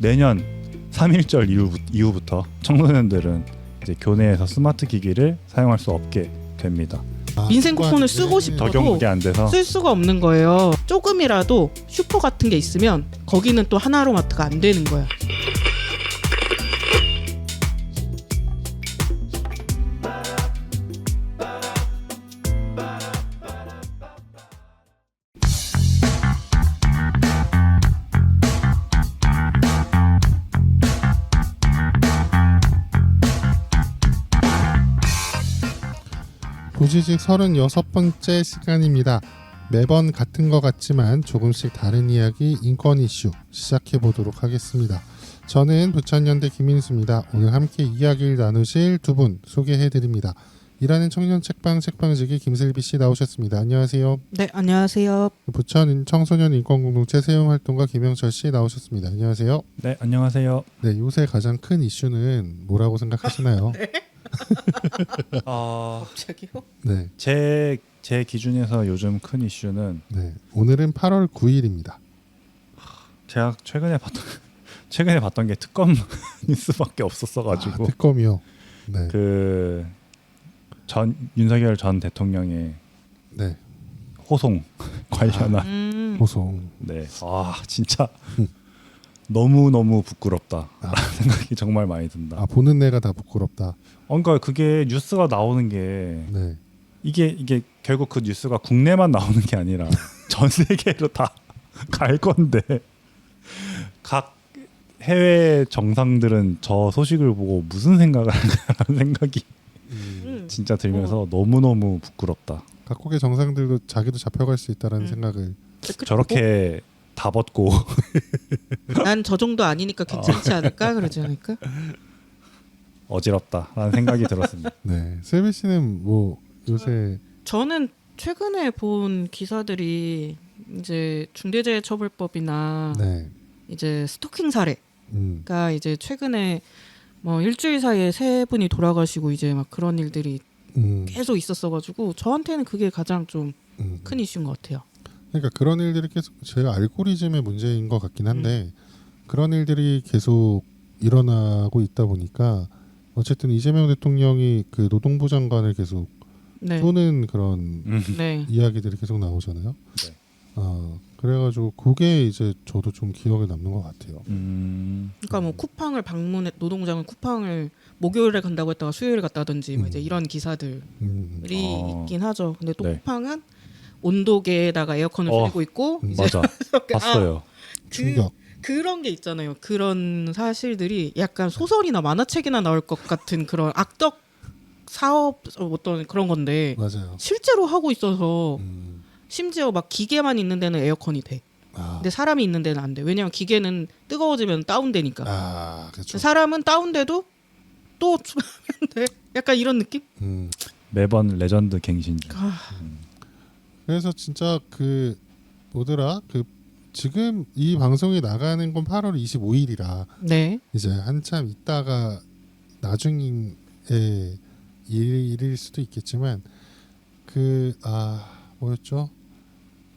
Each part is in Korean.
내년 3.1절 이후부터 청소년들은 이제 교내에서 스마트 기기를 사용할 수 없게 됩니다. 민생 쿠폰을 쓰고 싶어도 적용이 안 돼서 쓸 수가 없는 거예요. 조금이라도 슈퍼 같은 게 있으면 거기는 또 하나로마트가 안 되는 거야. 부지직 36번째 시간입니다. 매번 같은 것 같지만 조금씩 다른 이야기 인권 이슈 시작해보도록 하겠습니다. 저는 부천연대 김인수입니다. 오늘 함께 이야기를 나누실 두 분 소개해드립니다. 일하는 청년 책방지기 김슬비씨 나오셨습니다. 안녕하세요. 네, 안녕하세요. 부천 청소년 인권공동체 세움활동가 김영철씨 나오셨습니다. 안녕하세요. 네, 안녕하세요. 네, 요새 가장 큰 이슈는 뭐라고 생각하시나요? 네. 어, 갑자기요? 네, 제 기준에서 요즘 큰 이슈는 네, 오늘은 8월 9일입니다. 제가 최근에 봤던 게 특검 뉴스밖에 없었어가지고 특검이요. 네, 그 윤석열 전 대통령의 네, 호송 관련한 호송. 네, 진짜 너무 부끄럽다 생각이 정말 많이 든다. 보는 내가 다 부끄럽다. 그러니까 그게 뉴스가 나오는 게 네, 이게 결국 그 뉴스가 국내만 나오는 게 아니라 전 세계로 다 갈 건데 각 해외 정상들은 저 소식을 보고 무슨 생각을 할까라는 생각이 진짜 들면서 너무너무 부끄럽다. 각국의 정상들도 자기도 잡혀갈 수 있다라는 생각을 저렇게 다 벗고 난 저 정도 아니니까 괜찮지 않을까? 그러지 않을까? 어지럽다라는 생각이 들었습니다. 네, 슬비 씨는 뭐 요새 저는 최근에 본 기사들이 이제 중대재해처벌법이나 네, 이제 스토킹 사례가 음, 이제 최근에 뭐 일주일 사이에 3분이 돌아가시고 이제 막 그런 일들이 계속 있었어가지고 저한테는 그게 가장 좀 큰 이슈인 것 같아요. 그러니까 그런 일들이 계속 제 알고리즘의 문제인 것 같긴 한데 그런 일들이 계속 일어나고 있다 보니까 어쨌든 이재명 대통령이 그 노동부 장관을 계속 네. 쏘는 그런 네. 이야기들이 계속 나오잖아요. 네. 그래가지고 그게 이제 저도 좀 기억에 남는 것 같아요. 그러니까 뭐 쿠팡을 노동장은 쿠팡을 목요일에 간다고 했다가 수요일에 갔다든지 뭐 이제 이런 기사들이 있긴 하죠. 근데 또 네. 쿠팡은 온도계에다가 에어컨을 틀고 있고 이제 맞아. 봤어요. 충격. 그런 게 있잖아요. 그런 사실들이 약간 소설이나 만화책이나 나올 것 같은 그런 악덕 사업 어떤 그런 건데 맞아요. 실제로 하고 있어서 심지어 막 기계만 있는 데는 에어컨이 돼. 근데 사람이 있는 데는 안 돼. 왜냐면 기계는 뜨거워지면 다운되니까. 그렇죠. 사람은 다운돼도 또 추가하면 돼. 약간 이런 느낌? 매번 레전드 갱신 중. 그래서 진짜 그 뭐더라 그 지금 이 방송이 나가는 건 8월 25일이라 네. 이제 한참 있다가 나중에 일일 수도 있겠지만 뭐였죠?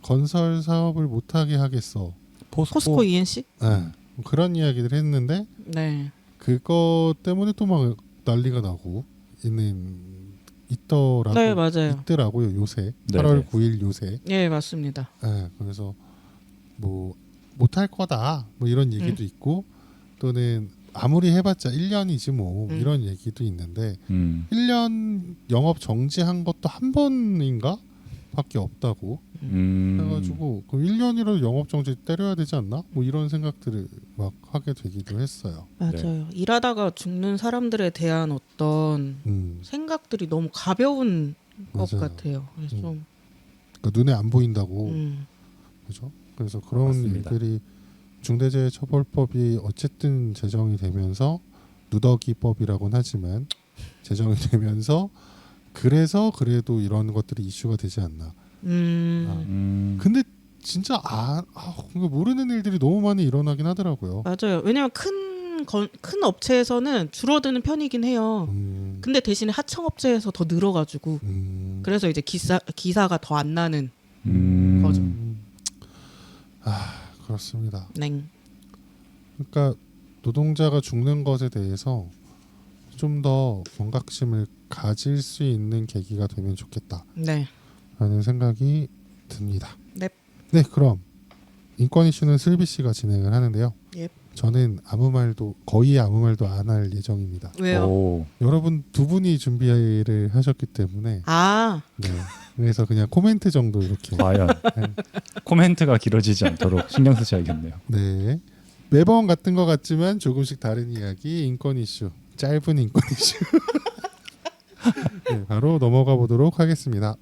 건설 사업을 못하게 하겠어. 포스코 ENC? 네. 그런 이야기를 했는데 네. 그거 때문에 또 막 난리가 나고 있더라고. 네, 맞아요. 있더라고요 요새. 네네. 8월 9일 요새. 예, 맞습니다. 네, 그래서 뭐 못할 거다 뭐 이런 얘기도 있고 또는 아무리 해봤자 1년이지 뭐 이런 얘기도 있는데 1년 영업 정지한 것도 한 번인가 밖에 없다고 해가지고 그럼 1년이라도 영업 정지 때려야 되지 않나? 뭐 이런 생각들을 막 하게 되기도 했어요. 맞아요. 일하다가 죽는 사람들에 대한 어떤 생각들이 너무 가벼운 것 맞아요. 같아요. 그래서 좀 그러니까 눈에 안 보인다고 그죠? 그래서 그런 맞습니다. 일들이 중대재해처벌법이 어쨌든 제정이 되면서 누더기법이라고는 하지만 제정이 되면서 그래서 그래도 이런 것들이 이슈가 되지 않나. 근데 진짜 모르는 일들이 너무 많이 일어나긴 하더라고요. 맞아요. 왜냐하면 큰 업체에서는 줄어드는 편이긴 해요. 근데 대신에 하청업체에서 더 늘어가지고 그래서 이제 기사가 더 안 나는 거죠. 그렇습니다. 네. 그러니까 노동자가 죽는 것에 대해서 좀 더 경각심을 가질 수 있는 계기가 되면 좋겠다라는 네. 생각이 듭니다. 네. 네, 그럼 인권 이슈는 슬비 씨가 진행을 하는데요. 예. 저는 거의 아무 말도 안 할 예정입니다. 왜요? 오, 여러분 두 분이 준비를 하셨기 때문에 아, 네. 그래서 그냥 코멘트 정도 이렇게 과연 코멘트가 길어지지 않도록 신경 쓰셔야겠네요. 네. 매번 같은 것 같지만 조금씩 다른 이야기 인권 이슈 짧은 인권 이슈 네, 바로 넘어가 보도록 하겠습니다.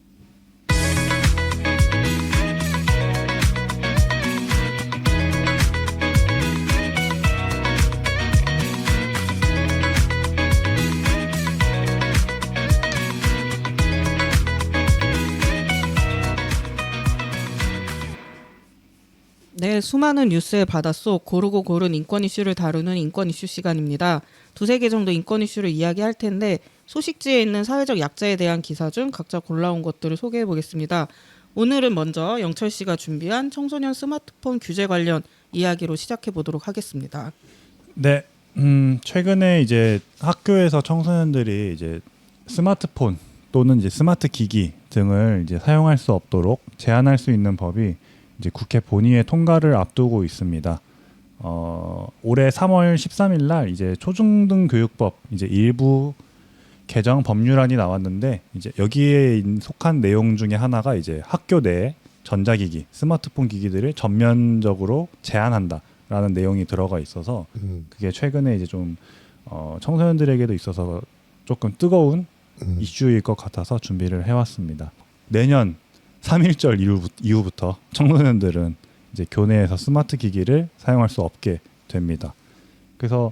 네, 수많은 뉴스의 바닷속 고르고 고른 인권 이슈를 다루는 인권 이슈 시간입니다. 두세 개 정도 인권 이슈를 이야기할 텐데 소식지에 있는 사회적 약자에 대한 기사 중 각자 골라온 것들을 소개해 보겠습니다. 오늘은 먼저 영철 씨가 준비한 청소년 스마트폰 규제 관련 이야기로 시작해 보도록 하겠습니다. 네, 최근에 이제 학교에서 청소년들이 이제 스마트폰 또는 이제 스마트 기기 등을 이제 사용할 수 없도록 제한할 수 있는 법이 이제 국회 본회의에 통과를 앞두고 있습니다. 올해 3월 13일 날 이제 초중등 교육법 이제 일부 개정 법률안이 나왔는데 이제 여기에 속한 내용 중에 하나가 이제 학교 내 전자기기, 스마트폰 기기들을 전면적으로 제한한다라는 내용이 들어가 있어서 그게 최근에 이제 좀 청소년들에게도 있어서 조금 뜨거운 이슈일 것 같아서 준비를 해왔습니다. 내년 3.1절 이후부터 청소년들은 이제 교내에서 스마트 기기를 사용할 수 없게 됩니다. 그래서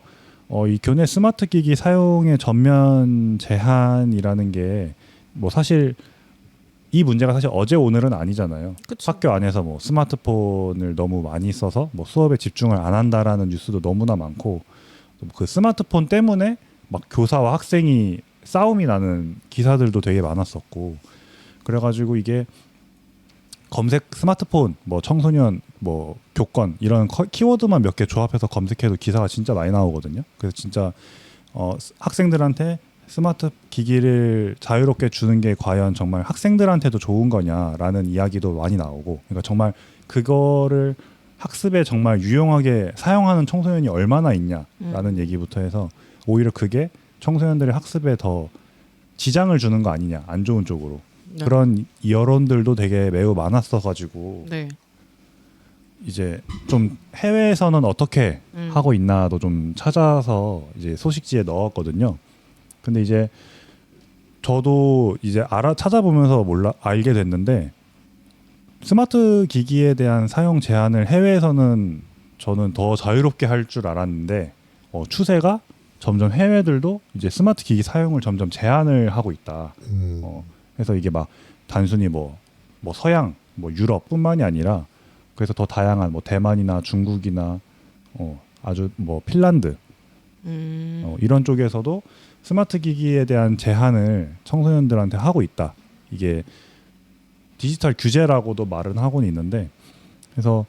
이 교내 스마트 기기 사용의 전면 제한이라는 게 뭐 사실 이 문제가 사실 어제 오늘은 아니잖아요. 그쵸. 학교 안에서 뭐 스마트폰을 너무 많이 써서 뭐 수업에 집중을 안 한다라는 뉴스도 너무나 많고 그 스마트폰 때문에 막 교사와 학생이 싸움이 나는 기사들도 되게 많았었고 그래가지고 이게 검색 스마트폰 뭐 청소년 뭐 교권 이런 키워드만 몇 개 조합해서 검색해도 기사가 진짜 많이 나오거든요. 그래서 진짜 학생들한테 스마트 기기를 자유롭게 주는 게 과연 정말 학생들한테도 좋은 거냐라는 이야기도 많이 나오고 그러니까 정말 그거를 학습에 정말 유용하게 사용하는 청소년이 얼마나 있냐라는 얘기부터 해서 오히려 그게 청소년들의 학습에 더 지장을 주는 거 아니냐 안 좋은 쪽으로 네. 그런 여론들도 되게 매우 많았어가지고 네. 이제 좀 해외에서는 어떻게 하고 있나도 좀 찾아서 이제 소식지에 넣었거든요. 근데 이제 저도 이제 찾아보면서 알게 됐는데 스마트 기기에 대한 사용 제한을 해외에서는 저는 더 자유롭게 할 줄 알았는데 추세가 점점 해외들도 이제 스마트 기기 사용을 점점 제한을 하고 있다. 그래서 이게 막 단순히 뭐 서양, 뭐 유럽뿐만이 아니라 그래서 더 다양한 뭐 대만이나 중국이나 아주 뭐 핀란드 이런 쪽에서도 스마트 기기에 대한 제한을 청소년들한테 하고 있다. 이게 디지털 규제라고도 말은 하고는 있는데 그래서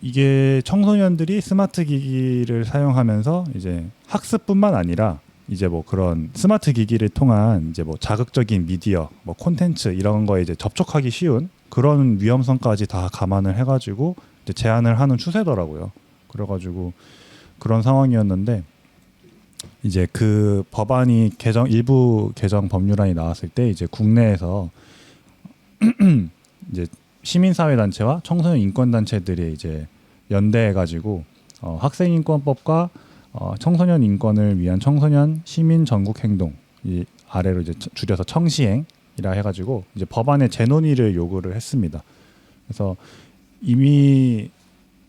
이게 청소년들이 스마트 기기를 사용하면서 이제 학습뿐만 아니라 이제 뭐 그런 스마트 기기를 통한 이제 뭐 자극적인 미디어, 뭐 콘텐츠 이런 거에 이제 접촉하기 쉬운 그런 위험성까지 다 감안을 해가지고 이제 제한을 하는 추세더라고요. 그래가지고 그런 상황이었는데 이제 그 법안이 일부 개정 법률안이 나왔을 때 이제 국내에서 이제 시민사회단체와 청소년 인권단체들이 이제 연대해가지고 학생인권법과 청소년 인권을 위한 청소년 시민 전국행동 이 아래로 이제 줄여서 청시행이라 해가지고 이제 법안의 재논의를 요구를 했습니다. 그래서 이미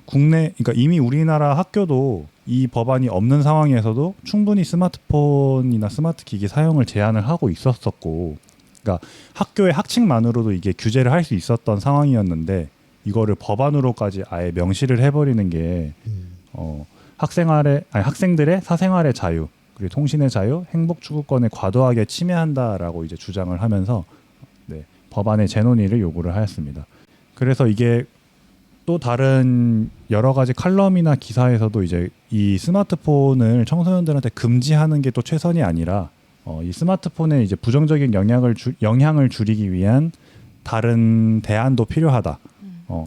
그러니까 이미 우리나라 학교도 이 법안이 없는 상황에서도 충분히 스마트폰이나 스마트 기기 사용을 제한을 하고 있었었고, 그러니까 학교의 학칙만으로도 이게 규제를 할 수 있었던 상황이었는데 이거를 법안으로까지 아예 명시를 해버리는 게 학생들의 사생활의 자유, 그리고 통신의 자유, 행복 추구권에 과도하게 침해한다라고 이제 주장을 하면서 법안의 재논의를 요구를 하였습니다. 그래서 이게 또 다른 여러 가지 칼럼이나 기사에서도 이제 이 스마트폰을 청소년들한테 금지하는 게 또 최선이 아니라 이 스마트폰에 이제 부정적인 영향을 줄이기 위한 다른 대안도 필요하다.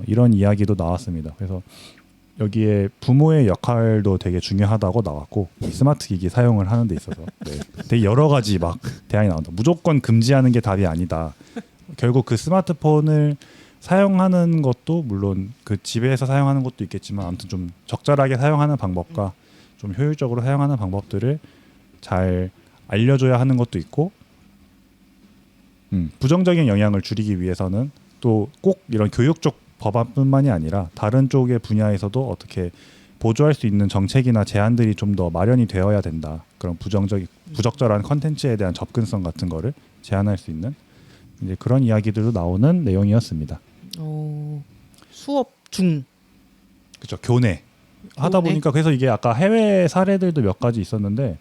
이런 이야기도 나왔습니다. 그래서 여기에 부모의 역할도 되게 중요하다고 나왔고 이 스마트 기기 사용을 하는 데 있어서 되게 여러 가지 막 대안이 나온다. 무조건 금지하는 게 답이 아니다. 결국 그 스마트폰을 사용하는 것도 물론 그 집에서 사용하는 것도 있겠지만 아무튼 좀 적절하게 사용하는 방법과 좀 효율적으로 사용하는 방법들을 잘 알려줘야 하는 것도 있고 부정적인 영향을 줄이기 위해서는 또 꼭 이런 교육 쪽 법안뿐만이 아니라 다른 쪽의 분야에서도 어떻게 보조할 수 있는 정책이나 제한들이 좀 더 마련이 되어야 된다. 그런 부적절한 컨텐츠에 대한 접근성 같은 거를 제한할 수 있는 이제 그런 이야기들도 나오는 내용이었습니다. 수업 중 그렇죠. 교내 하다 보니까 그래서 이게 아까 해외 사례들도 몇 가지 있었는데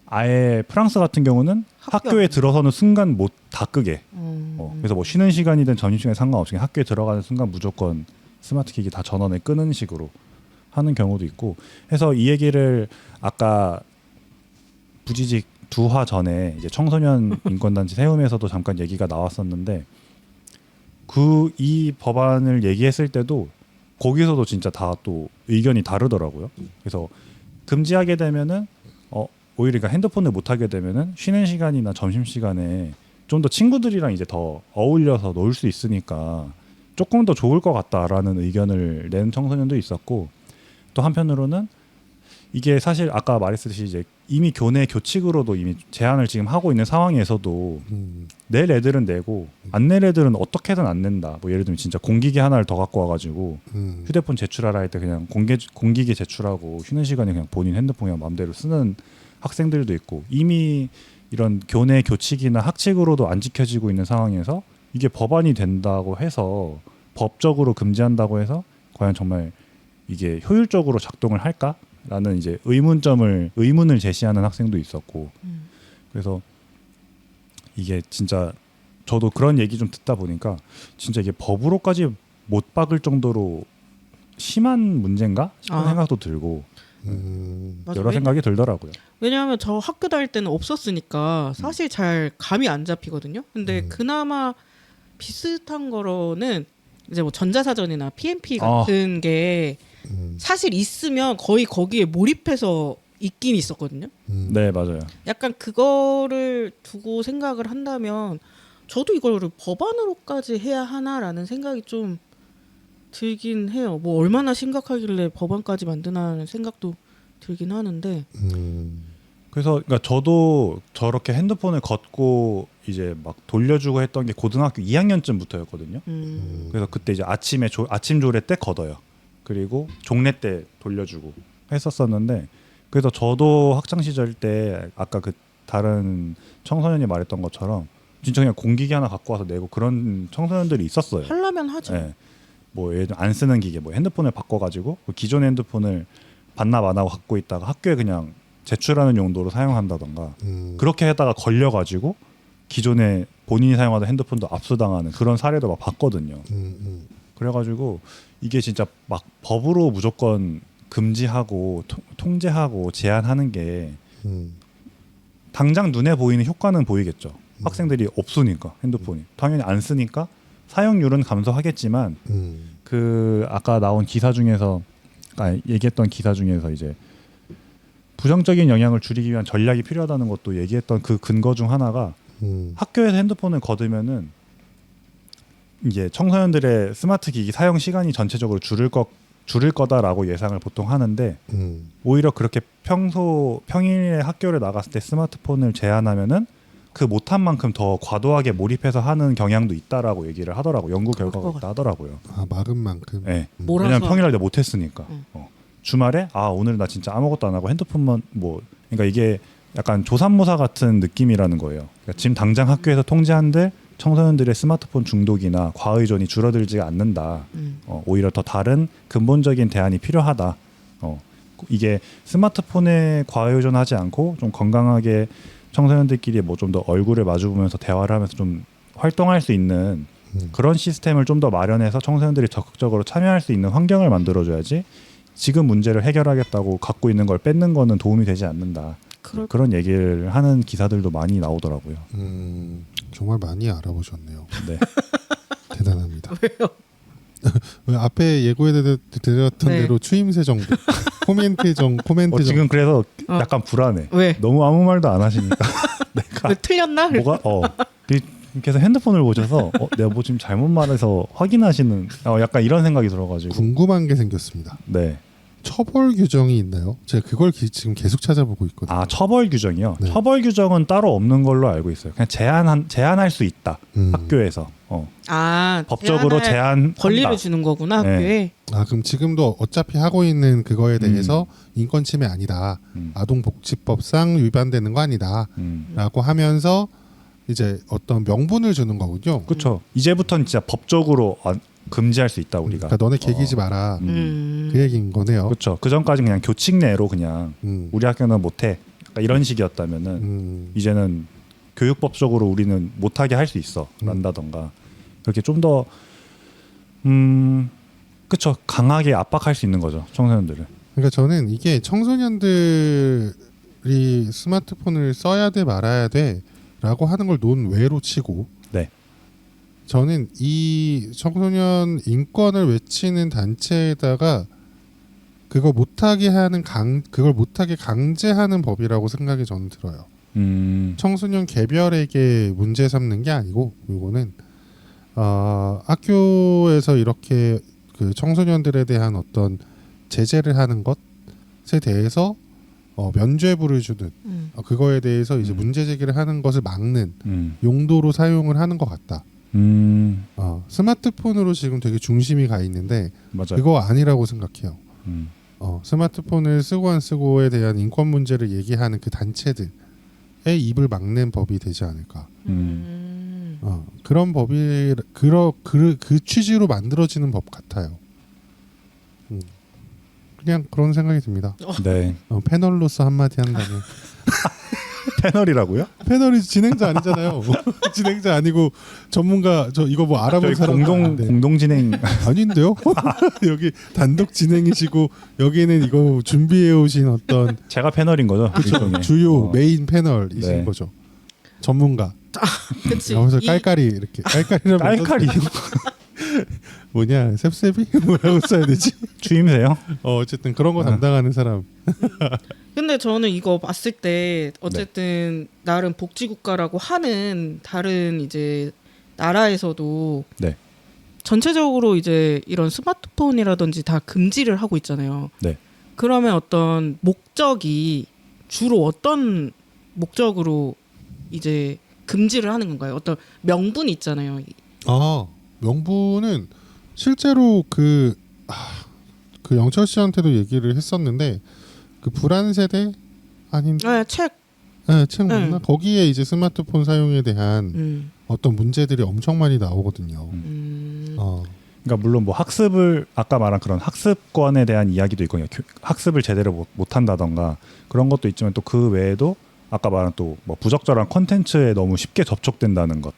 아예 프랑스 같은 경우는 학교에 들어서는 순간 못 다 끄게. 그래서 뭐 쉬는 시간이든 점심시간에 상관없이 학교에 들어가는 순간 무조건 스마트 기기 다 전원을 끄는 식으로 하는 경우도 있고 해서 이 얘기를 아까 부지직 두화 전에 이제 청소년 인권단체 세움에서도 잠깐 얘기가 나왔었는데 이 법안을 얘기했을 때도 거기서도 진짜 다 또 의견이 다르더라고요. 그래서 금지하게 되면은 오히려 그러니까 핸드폰을 못 하게 되면은 쉬는 시간이나 점심 시간에 좀 더 친구들이랑 이제 더 어울려서 놀 수 있으니까 조금 더 좋을 것 같다라는 의견을 낸 청소년도 있었고 또 한편으로는 이게 사실 아까 말했듯이 이제 이미 교내 교칙으로도 이미 제한을 지금 하고 있는 상황에서도 낼 애들은 내고 안 낼 애들은 어떻게든 안 낸다. 뭐 예를 들면 진짜 공기계 하나를 더 갖고 와가지고 휴대폰 제출하라 할 때 그냥 공기계 제출하고 쉬는 시간에 그냥 본인 핸드폰 그냥 마음대로 쓰는 학생들도 있고 이미 이런 교내 교칙이나 학칙으로도 안 지켜지고 있는 상황에서 이게 법안이 된다고 해서 법적으로 금지한다고 해서 과연 정말 이게 효율적으로 작동을 할까라는 이제 의문을 제시하는 학생도 있었고 그래서 이게 진짜 저도 그런 얘기 좀 듣다 보니까 진짜 이게 법으로까지 못 박을 정도로 심한 문제인가 싶은 생각도 들고 맞아. 여러 생각이 들더라고요. 왜냐하면 저 학교 다닐 때는 없었으니까 사실 잘 감이 안 잡히거든요. 근데 그나마 비슷한 거로는 이제 뭐 전자사전이나 PMP 같은 게 사실 있으면 거의 거기에 몰입해서 있긴 있었거든요. 네, 맞아요. 약간 그거를 두고 생각을 한다면 저도 이거를 법안으로까지 해야 하나라는 생각이 좀 들긴 해요. 뭐 얼마나 심각하길래 법안까지 만드나는 생각도 들긴 하는데. 그래서 그러니까 저도 저렇게 핸드폰을 걷고 이제 막 돌려주고 했던 게 고등학교 2학년쯤부터였거든요. 그래서 그때 이제 아침 조례 때 걷어요. 그리고 종례 때 돌려주고 했었었는데 그래서 저도 학창 시절 때 아까 그 다른 청소년이 말했던 것처럼 진짜 그냥 공기계 하나 갖고 와서 내고 그런 청소년들이 있었어요. 하려면 하죠. 네. 뭐 예를 들면 안 쓰는 기계, 뭐 핸드폰을 바꿔가지고 기존 핸드폰을 반납 안 하고 갖고 있다가 학교에 그냥 제출하는 용도로 사용한다던가 그렇게 하다가 걸려가지고 기존에 본인이 사용하던 핸드폰도 압수당하는 그런 사례도 막 봤거든요. 그래가지고 이게 진짜 막 법으로 무조건 금지하고 통제하고 제한하는 게 당장 눈에 보이는 효과는 보이겠죠. 학생들이 없으니까 핸드폰이 당연히 안 쓰니까 사용률은 감소하겠지만 그 아까 나온 기사 중에서 얘기했던 기사 중에서 이제 부정적인 영향을 줄이기 위한 전략이 필요하다는 것도 얘기했던 그 근거 중 하나가 학교에서 핸드폰을 거두면은 이제 청소년들의 스마트 기기 사용 시간이 전체적으로 줄을 거다라고 예상을 보통 하는데 오히려 그렇게 평일에 학교를 나갔을 때 스마트폰을 제한하면은 그 못한 만큼 더 과도하게 몰입해서 하는 경향도 있다라고 얘기를 하더라고. 연구 결과가 있다 하더라고요. 아, 막은 만큼. 네. 왜냐면 평일날 내가 못했으니까. 주말에 오늘 나 진짜 아무것도 안 하고 핸드폰만 그러니까 이게 약간 조삼모사 같은 느낌이라는 거예요. 그러니까 지금 당장 학교에서 통제한들 청소년들의 스마트폰 중독이나 과의존이 줄어들지가 않는다. 오히려 더 다른 근본적인 대안이 필요하다. 이게 스마트폰에 과의존하지 않고 좀 건강하게 청소년들끼리 뭐 좀 더 얼굴을 마주보면서 대화를 하면서 좀 활동할 수 있는 그런 시스템을 좀 더 마련해서 청소년들이 적극적으로 참여할 수 있는 환경을 만들어줘야지 지금 문제를 해결하겠다고 갖고 있는 걸 뺏는 거는 도움이 되지 않는다. 그런 얘기를 하는 기사들도 많이 나오더라고요. 정말 많이 알아보셨네요. 네. 대단합니다. 왜요? 왜 앞에 예고해드렸던 네. 대로 추임새 정도 코멘트 정도 지금 그래서 약간 불안해. 왜? 너무 아무 말도 안 하시니까 내가 왜 틀렸나? 뭐가 계속 핸드폰을 보셔서 내가 뭐 지금 잘못 말해서 확인하시는 약간 이런 생각이 들어가지고 궁금한 게 생겼습니다. 네. 처벌 규정이 있나요? 제가 그걸 지금 계속 찾아보고 있거든요. 아 처벌 규정이요? 네. 처벌 규정은 따로 없는 걸로 알고 있어요. 그냥 제한할 수 있다. 학교에서 법적으로 제한 권리를 주는 거구나 네. 학교에. 아 그럼 지금도 어차피 하고 있는 그거에 대해서 인권 침해 아니다. 아동복지법상 위반되는 거 아니다.라고 하면서 이제 어떤 명분을 주는 거군요. 그렇죠. 이제부터는 진짜 법적으로 금지할 수 있다 우리가. 그러니까 너네 개기지 마라. 그 얘기인 거네요. 그렇죠. 그 전까지 그냥 교칙 내로 그냥 우리 학교는 못해. 그러니까 이런 식이었다면은 이제는 교육법적으로 우리는 못하게 할 수 있어. 란다던가 그렇게 좀 더 그렇죠. 강하게 압박할 수 있는 거죠. 청소년들을. 그러니까 저는 이게 청소년들이 스마트폰을 써야 돼 말아야 돼라고 하는 걸 논외로 치고 네. 저는 이 청소년 인권을 외치는 단체에다가 그걸 못하게 강제하는 법이라고 생각이 저는 들어요. 청소년 개별에게 문제 삼는 게 아니고 이거는 학교에서 이렇게 그 청소년들에 대한 어떤 제재를 하는 것에 대해서 면죄부를 주는 그거에 대해서 이제 문제 제기를 하는 것을 막는 용도로 사용을 하는 것 같다. 스마트폰으로 지금 되게 중심이 가 있는데 맞아요. 그거 아니라고 생각해요. 스마트폰을 쓰고 안 쓰고에 대한 인권 문제를 얘기하는 그 단체들의 입을 막는 법이 되지 않을까. 그런 법이 그 취지로 만들어지는 법 같아요. 그냥 그런 생각이 듭니다. 네. 패널로서 한마디 한다면 패널이라고요? 패널이 진행자 아니잖아요. 진행자 아니고 전문가 저 이거 뭐 알아본 저희 사람 공동 진행 아닌데요? 여기 단독 진행이시고 여기는 이거 준비해 오신 어떤 제가 패널인 거죠. 일종의. 주요 메인 패널이신 네. 거죠. 전문가. 그치. 여기서 깔깔이 이렇게 깔깔이라면 깔깔이 뭐냐 셉셉이 뭐라고 써야 되지? 추임새요? 어쨌든 그런 거 담당하는 사람. 근데 저는 이거 봤을 때 어쨌든 나름 복지국가라고 하는 다른 이제 나라에서도 네. 전체적으로 이제 이런 스마트폰이라든지 다 금지를 하고 있잖아요. 네. 그러면 어떤 목적이 주로 어떤 목적으로 이제 금지를 하는 건가요? 어떤 명분이 있잖아요. 명분은 실제로 그 영철 씨한테도 얘기를 했었는데 그 불안 세대 아닌 책. 책 맞나? 거기에 이제 스마트폰 사용에 대한 어떤 문제들이 엄청 많이 나오거든요. 그러니까 물론 뭐 학습을 아까 말한 그런 학습권에 대한 이야기도 있거든요. 학습을 제대로 못 한다던가 그런 것도 있지만 또 그 외에도 아까 말한 또 뭐 부적절한 콘텐츠에 너무 쉽게 접촉된다는 것,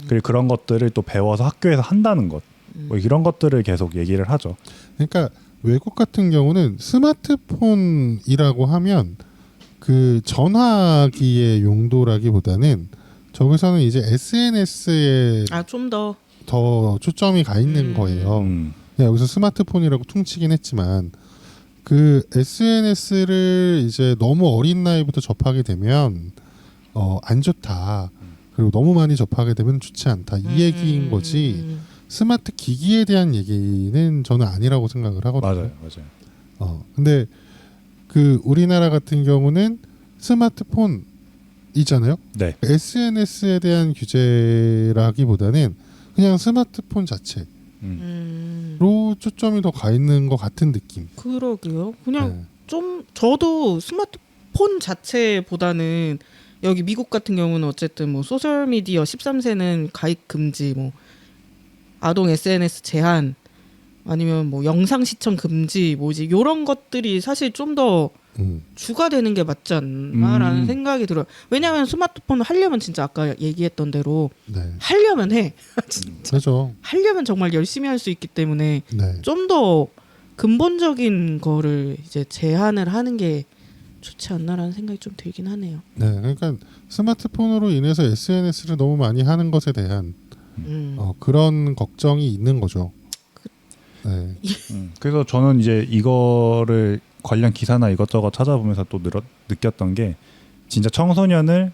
그리고 그런 것들을 또 배워서 학교에서 한다는 것, 뭐 이런 것들을 계속 얘기를 하죠. 그러니까 외국 같은 경우는 스마트폰이라고 하면 그 전화기의 용도라기보다는 저기서는 이제 SNS에 좀 더 초점이 가 있는 거예요. 여기서 스마트폰이라고 퉁치긴 했지만 그 SNS를 이제 너무 어린 나이부터 접하게 되면 안 좋다. 그리고 너무 많이 접하게 되면 좋지 않다. 이 얘기인 거지. 스마트 기기에 대한 얘기는 저는 아니라고 생각을 하거든요. 맞아요. 근데 그 우리나라 같은 경우는 스마트폰 있잖아요. 네. SNS에 대한 규제라기보다는 그냥 스마트폰 자체로 초점이 더 가 있는 것 같은 느낌. 그러게요. 그냥 좀 저도 스마트폰 자체보다는 여기 미국 같은 경우는 어쨌든 뭐 소셜 미디어 13세는 가입 금지, 뭐 아동 SNS 제한, 아니면 뭐 영상 시청 금지 뭐지 요런 것들이 사실 좀 더 주가 되는 게 맞지 않나라는 생각이 들어요. 왜냐하면 스마트폰을 하려면 진짜 아까 얘기했던 대로 네. 하려면 해. 진짜 그렇죠. 하려면 정말 열심히 할 수 있기 때문에 네. 좀 더 근본적인 거를 이제 제한을 하는 게 좋지 않나라는 생각이 좀 들긴 하네요. 네. 그러니까 스마트폰으로 인해서 SNS를 너무 많이 하는 것에 대한 그런 걱정이 있는 거죠. 네. 그래서 저는 이제 이거를 관련 기사나 이것저것 찾아보면서 또 느꼈던 게 진짜 청소년을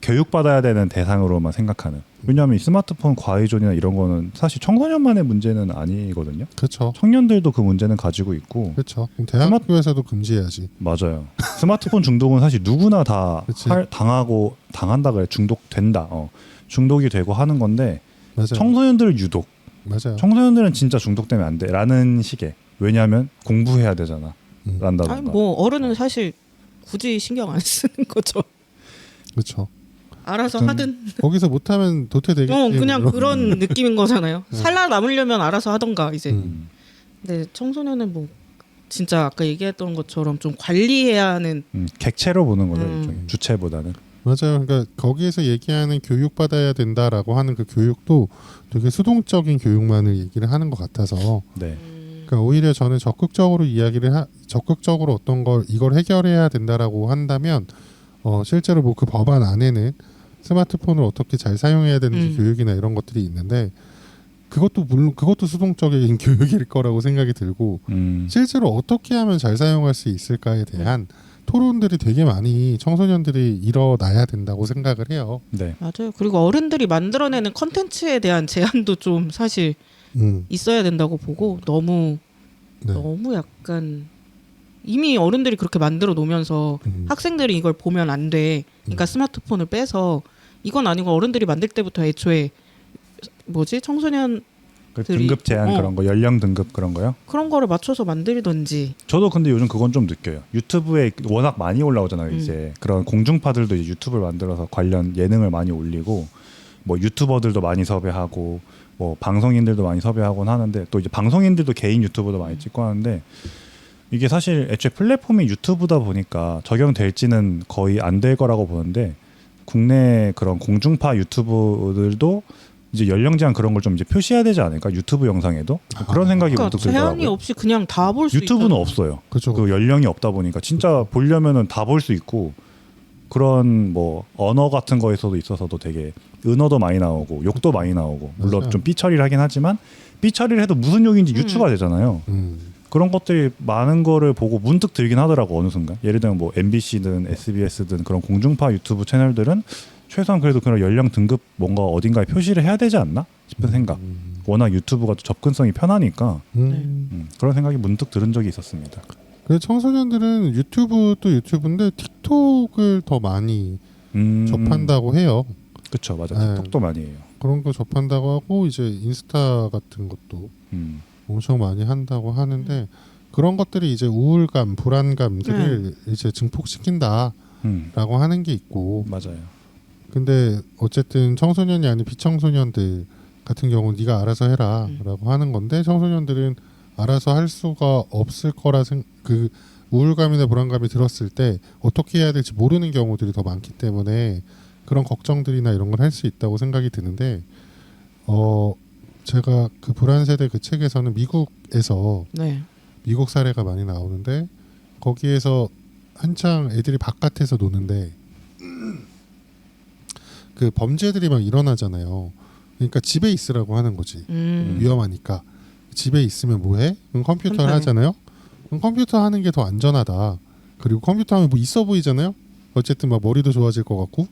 교육받아야 되는 대상으로만 생각하는. 왜냐하면 이 스마트폰 과의존이나 이런 거는 사실 청소년만의 문제는 아니거든요. 그렇죠. 청년들도 그 문제는 가지고 있고. 그렇죠. 대학교에서도 금지해야지. 맞아요. 스마트폰 중독은 사실 누구나 다 그치. 당한다 그래. 중독된다. 중독이 되고 하는 건데 맞아요. 청소년들을 유독. 맞아요. 청소년들은 진짜 중독되면 안 돼라는 식의. 왜냐하면 공부해야 되잖아. 란다던가. 아니 뭐 어른은 사실 굳이 신경 안 쓰는 거죠. 그렇죠. 알아서 좀- 하든. 거기서 못하면 도태되겠지. 그냥 물론. 그런 느낌인 거잖아요. 살아남으려면 알아서 하던가 이제. 음. 근데 청소년은 뭐 진짜 아까 얘기했던 것처럼 좀 관리해야 하는. 객체로 보는 거죠. 음. 일종의. 주체보다는. 맞아요. 그러니까 거기에서 얘기하는 교육받아야 된다라고 하는 그 교육도 되게 수동적인 교육만을 얘기를 하는 것 같아서 네. 그러니까 오히려 저는 적극적으로 적극적으로 어떤 걸 이걸 해결해야 된다라고 한다면 실제로 뭐 그 법안 안에는 스마트폰을 어떻게 잘 사용해야 되는지 교육이나 이런 것들이 있는데 그것도 물론 그것도 수동적인 교육일 거라고 생각이 들고 실제로 어떻게 하면 잘 사용할 수 있을까에 대한 토론들이 되게 많이 청소년들이 일어나야 된다고 생각을 해요. 네. 맞아요. 그리고 어른들이 만들어내는 컨텐츠에 대한 제한도 좀 사실 있어야 된다고 보고 너무 네. 약간 이미 어른들이 그렇게 만들어 놓으면서 학생들이 이걸 보면 안 돼. 그러니까 스마트폰을 빼서 이건 아니고 어른들이 만들 때부터 애초에 뭐지 청소년 그 등급 제한 그런 거, 연령 등급 그런 거요? 그런 거를 맞춰서 만들던지. 저도 근데 요즘 그건 좀 느껴요. 유튜브에 워낙 많이 올라오잖아요. 이제 그런 공중파들도 이제 유튜브를 만들어서 관련 예능을 많이 올리고 뭐 유튜버들도 많이 섭외하고 뭐 방송인들도 많이 섭외하곤 하는데 또 이제 방송인들도 개인 유튜브도 많이 찍고 하는데 이게 사실 애초에 플랫폼이 유튜브다 보니까 적용될지는 거의 안 될 거라고 보는데 국내 그런 공중파 유튜브들도 이제 연령 제한 그런 걸 좀 이제 표시해야 되지 않을까? 유튜브 영상에도 그런 생각이 그러니까 문득 들더라고요. 제한이 없이 그냥 다 볼 수 유튜브는 없어요. 그렇죠. 그 연령이 없다 보니까 진짜 보려면은 다 볼 수 있고 그런 뭐 언어 같은 거에서도 있어서도 되게 은어도 많이 나오고 욕도 많이 나오고 물론 맞아요. 좀 삐처리를 하긴 하지만 삐처리를 해도 무슨 욕인지 유추가 되잖아요. 그런 것들이 많은 거를 보고 문득 들긴 하더라고 어느 순간. 예를 들면 뭐 MBC든 SBS든 그런 공중파 유튜브 채널들은 최소한 그래도 그런 연령 등급 뭔가 어딘가에 표시를 해야 되지 않나 싶은 생각. 워낙 유튜브가 또 접근성이 편하니까 그런 생각이 문득 들은 적이 있었습니다. 그래서 청소년들은 유튜브도 유튜브인데 틱톡을 더 많이 접한다고 해요. 그렇죠, 맞아요. 네. 틱톡도 많이 해요. 그런 거 접한다고 하고 이제 인스타 같은 것도 엄청 많이 한다고 하는데 그런 것들이 이제 우울감, 불안감들을 이제 증폭시킨다라고 하는 게 있고 맞아요. 근데 어쨌든 청소년이 아닌 비청소년들 같은 경우는 네가 알아서 해라라고 하는 건데 청소년들은 알아서 할 수가 없을 거라 그 우울감이나 불안감이 들었을 때 어떻게 해야 될지 모르는 경우들이 더 많기 때문에 그런 걱정들이나 이런 걸 할 수 있다고 생각이 드는데 제가 그 불안 세대 그 책에서는 미국에서 미국 사례가 많이 나오는데 거기에서 한창 애들이 바깥에서 노는데 그 범죄들이 막 일어나잖아요. 그러니까 집에 있으라고 하는 거지. 위험하니까. 집에 있으면 뭐해? 그럼 컴퓨터를 하잖아요. 그럼 컴퓨터 하는 게 더 안전하다. 그리고 컴퓨터 하면 뭐 있어 보이잖아요. 어쨌든 막 머리도 좋아질 것 같고.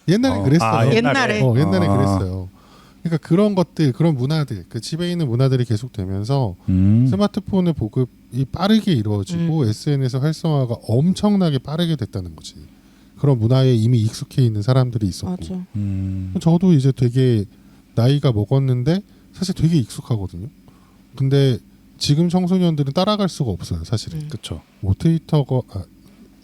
옛날에 그랬어요. 옛날에. 옛날에 그랬어요. 그러니까 그런 것들, 그런 문화들, 그 집에 있는 문화들이 계속되면서 스마트폰의 보급이 빠르게 이루어지고 SNS 활성화가 엄청나게 빠르게 됐다는 거지. 그런 문화에 이미 익숙해 있는 사람들이 있었고. 맞아. 저도 이제 되게 나이가 먹었는데 사실 되게 익숙하거든요. 근데 지금 청소년들은 따라갈 수가 없어요, 사실은. 그렇죠. 뭐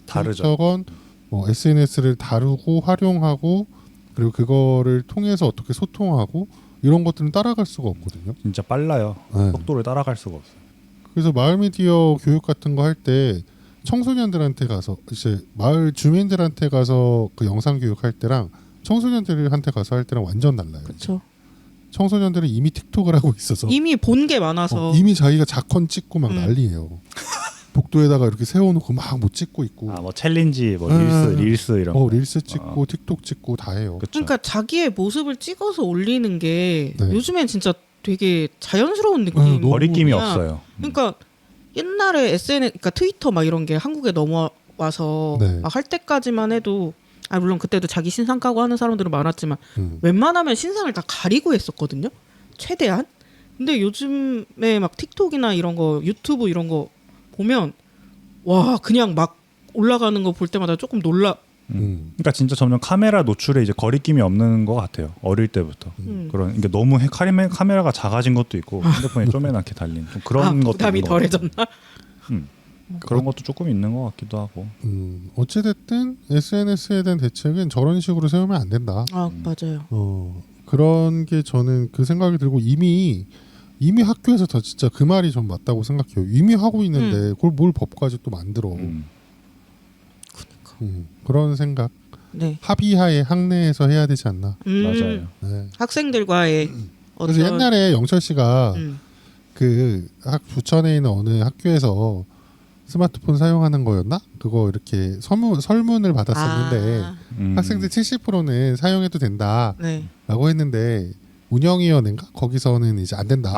다르죠. 트위터건 뭐 SNS를 다루고 활용하고 그리고 그거를 통해서 어떻게 소통하고 이런 것들은 따라갈 수가 없거든요. 진짜 빨라요. 네. 속도를 따라갈 수가 없어요. 그래서 마을 미디어 교육 같은 거 할 때 청소년들한테 가서 이제 마을 주민들한테 가서 그 영상 교육할 때랑 청소년들한테 가서 할 때랑 완전 달라요. 그렇죠. 청소년들은 이미 틱톡을 하고 있어서 이미 본 게 많아서 이미 자기가 자컨 찍고 막 음. 난리예요. 복도에다가 이렇게 세워놓고 막 못 찍고 있고 뭐 챌린지, 뭐 음. 릴스 이런 거. 릴스 찍고 틱톡 찍고 다 해요. 그쵸. 그러니까 자기의 모습을 찍어서 올리는 게 네. 요즘엔 진짜 되게 자연스러운 느낌. 너무 거리낌이 그냥 없어요. 그러니까 옛날에 SNS, 그러니까 트위터 막 이런 게 한국에 넘어와서 네. 막 할 때까지만 해도 물론 그때도 자기 신상 까고 하는 사람들은 많았지만 음. 웬만하면 신상을 다 가리고 했었거든요. 최대한. 근데 요즘에 막 틱톡이나 이런 거 유튜브 이런 거 보면 와 그냥 막 올라가는 거 볼 때마다 조금 놀라. 그러니까 진짜 점점 카메라 노출에 이제 거리낌이 없는 것 같아요. 어릴 때부터. 그런 그러니까 너무 카메라가 작아진 것도 있고 핸드폰이 쪼매나게 달린 좀 그런 것도 부담이 있는 것 같아요. 덜해졌나? 그런 것도 조금 있는 것 같기도 하고. 어찌됐든 SNS에 대한 대책은 저런 식으로 세우면 안 된다. 맞아요. 그런 게 저는 그 생각이 들고 이미 학교에서 다 진짜 그 말이 전 맞다고 생각해요. 이미 하고 있는데 그걸 뭘 법까지 또 만들어. 그런 생각. 네. 합의하에 학내에서 해야 되지 않나. 맞아요. 네. 학생들과의 어떤 그래서 옛날에 영철 씨가 음. 그 부천에 있는 어느 학교에서 스마트폰 사용하는 거였나? 그거 이렇게 설문을 받았었는데 학생들 70%는 사용해도 된다라고 네. 했는데 운영위원회인가? 거기서는 이제 안 된다.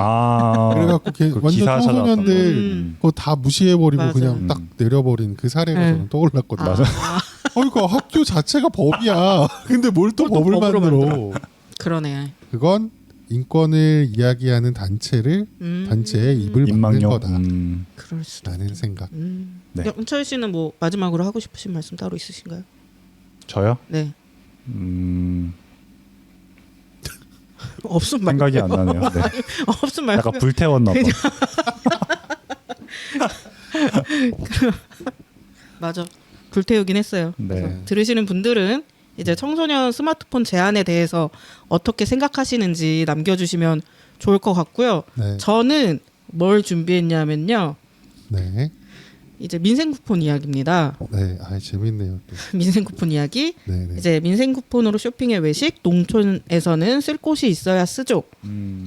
그래갖고 그 완전 기사 청소년들 그거 다 무시해버리고 맞아요. 그냥 딱 내려버린 그 사례가 네. 저는 떠올랐거든요. 맞아. 그러니까 학교 자체가 법이야. 근데 뭘 또 법을 법으로 만들어. 그러네. 그건 인권을 이야기하는 단체의 입을 막는 입망용. 거다. 그럴 수도. 라는 생각. 네. 영철 씨는 뭐 마지막으로 하고 싶으신 말씀 따로 있으신가요? 저요? 네. 없음 말. 생각이 안 나네요. 네. 없음 말. 약간 불태웠나 봐. 맞아. 불태우긴 했어요. 네. 그래서 들으시는 분들은 이제 청소년 스마트폰 제한에 대해서 어떻게 생각하시는지 남겨주시면 좋을 것 같고요. 네. 저는 뭘 준비했냐면요. 네. 이제 민생 쿠폰 이야기입니다. 네. 재밌네요. 또. 민생 쿠폰 이야기. 네, 네. 이제 민생 쿠폰으로 쇼핑의 외식, 농촌에서는 쓸 곳이 있어야 쓰죠.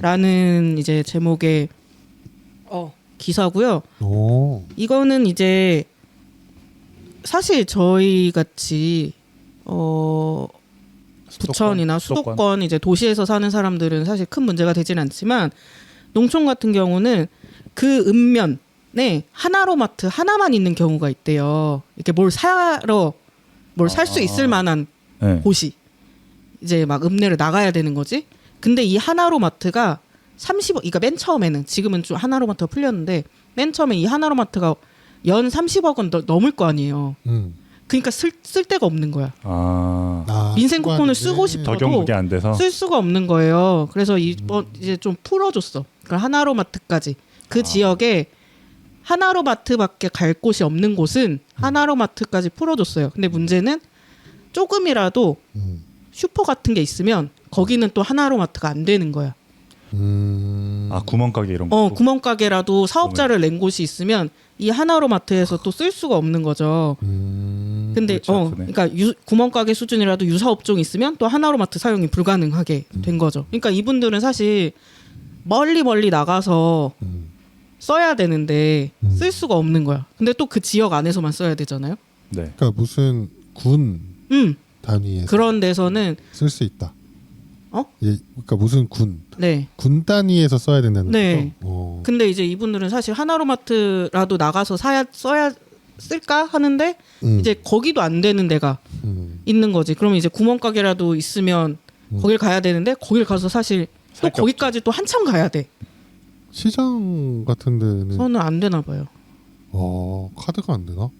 라는 이제 제목의 기사고요. 오. 이거는 이제 사실 저희 같이 부천이나 수도권 이제 도시에서 사는 사람들은 사실 큰 문제가 되진 않지만 농촌 같은 경우는 그 읍면에 하나로마트 하나만 있는 경우가 있대요. 이렇게 뭘 사러 뭘 살 수 있을 만한 네. 곳이 이제 막 읍내를 나가야 되는 거지. 근데 이 하나로마트가 30억, 그러니까 맨 처음에는 지금은 좀 하나로마트가 풀렸는데 맨 처음에 이 하나로마트가 연 30억 원 넘을 거 아니에요. 그러니까 쓸 데가 없는 거야. 민생 쿠폰을 쓰고 싶어도 적용이 안 돼서 쓸 수가 없는 거예요. 그래서 이제 좀 풀어줬어. 그러니까 하나로마트까지 그 지역에 하나로마트밖에 갈 곳이 없는 곳은 하나로마트까지 풀어줬어요. 근데 문제는 조금이라도 슈퍼 같은 게 있으면 거기는 또 하나로마트가 안 되는 거야. 구멍가게 이런 거. 구멍가게라도 사업자를 낸 곳이 있으면 이 하나로마트에서 또 쓸 수가 없는 거죠. 근데 그러니까 구멍가게 수준이라도 유사업종이 있으면 또 하나로마트 사용이 불가능하게 된 거죠. 그러니까 이분들은 사실 멀리 나가서 써야 되는데 쓸 수가 없는 거야. 근데 또 그 지역 안에서만 써야 되잖아요. 네. 그러니까 무슨 군 단위에서 그런 데서는 쓸 수 있다. 그러니까 무슨 군 단위에서 써야 된다는 네. 거죠. 근데 이제 이분들은 사실 하나로마트라도 나가서 써야 쓸까 하는데 이제 거기도 안 되는 데가 있는 거지. 그러면 이제 구멍가게라도 있으면 거길 가야 되는데 거길 가서 사실 또 거기까지 또 한참 가야 돼. 시장 같은 데는 저는 안 되나 봐요. 카드가 안 되나?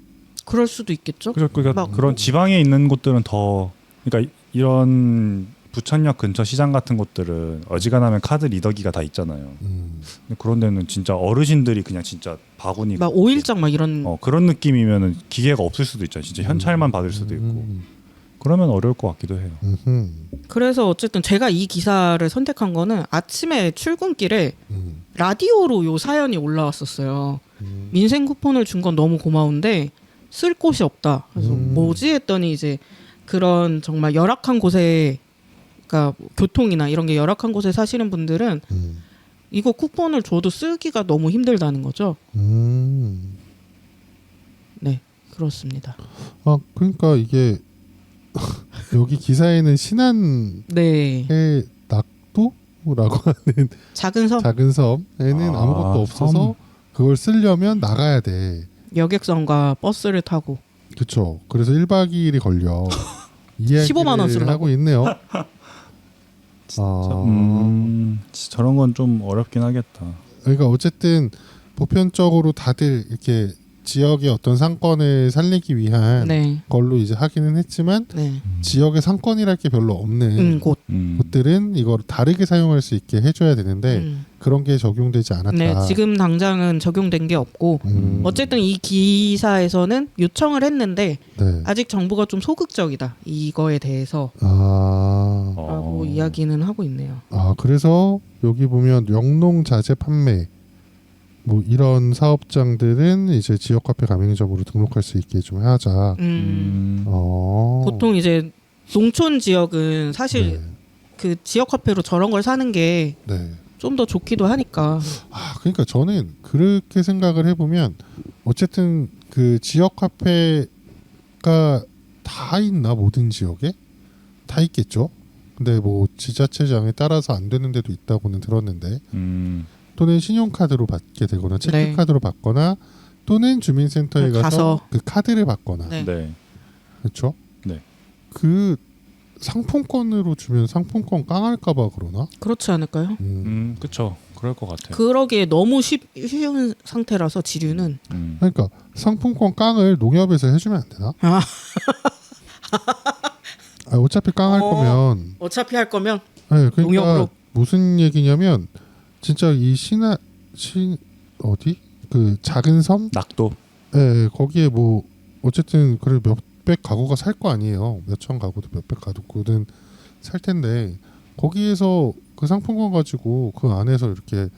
그럴 수도 있겠죠. 그러니까 그런 지방에 있는 곳들은 더 그러니까 이런 부천역 근처 시장 같은 곳들은 어지간하면 카드 리더기가 다 있잖아요. 근데 그런 데는 진짜 어르신들이 그냥 진짜 바구니 막 5일장 막 이런 그런 느낌이면은 기계가 없을 수도 있잖아요. 진짜 현찰만 받을 수도 있고 그러면 어려울 것 같기도 해요. 음흠. 그래서 어쨌든 제가 이 기사를 선택한 거는 아침에 출근길에 라디오로 요 사연이 올라왔었어요. 민생 쿠폰을 준 건 너무 고마운데 쓸 곳이 없다. 그래서 뭐지 했더니 이제 그런 정말 열악한 곳에, 그러니까 교통이나 이런 게 열악한 곳에 사시는 분들은 이거 쿠폰을 줘도 쓰기가 너무 힘들다는 거죠. 네, 그렇습니다. 아 그러니까 이게 여기 기사에는 신안의 네, 낙도라고 하는 작은 섬 작은 섬에는 아, 아무것도 없어서 섬. 그걸 쓰려면 나가야 돼. 여객선과 버스를 타고 그렇죠. 그래서 1박 2일이 걸려. 15만 원 쓰려고. 하고 있네요. 저런 건 좀 어렵긴 하겠다. 그러니까 어쨌든 보편적으로 다들 이렇게 지역의 어떤 상권을 살리기 위한 네, 걸로 이제 하기는 했지만 네, 지역의 상권이랄 게 별로 없는 곳. 곳들은 이걸 다르게 사용할 수 있게 해줘야 되는데 그런 게 적용되지 않았다. 네, 지금 당장은 적용된 게 없고 어쨌든 이 기사에서는 요청을 했는데 네. 아직 정부가 좀 소극적이다 이거에 대해서 라고 이야기는 하고 있네요. 그래서 여기 보면 영농 자재 판매 뭐 이런 사업장들은 이제 지역 카페 가맹점으로 등록할 수 있게 좀 하자. 보통 이제 농촌 지역은 사실 네. 그 지역 카페로 저런 걸 사는 게 좀 더 네. 좋기도 하니까. 그러니까 저는 그렇게 생각을 해보면 어쨌든 그 지역 카페가 다 있나 모든 지역에 다 있겠죠. 근데 뭐 지자체장에 따라서 안 되는 데도 있다고는 들었는데 또는 신용카드로 받게 되거나 체크카드로 받거나 또는 주민센터에 가서 그 카드를 받거나 네. 네. 그렇죠. 네. 그 상품권으로 주면 상품권 깡할까봐 그러나? 그렇지 않을까요? 그렇죠. 그럴 것 같아요. 그러기에 너무 쉬운 상태라서 지류는. 그러니까 상품권 깡을 농협에서 해주면 안 되나? 어차피 깡할 거면 어차피 할 거면 네, 그러니까 농협으로. 무슨 얘기냐면 진짜 이 어디 그 작은 섬 낙도. 거기에 뭐 어쨌든 그래 몇백 가구가 살 거 아니에요. 몇천 가구도 몇백 가구든 살 텐데 거기에서 그 상품권 가지고 그 안에서 이렇게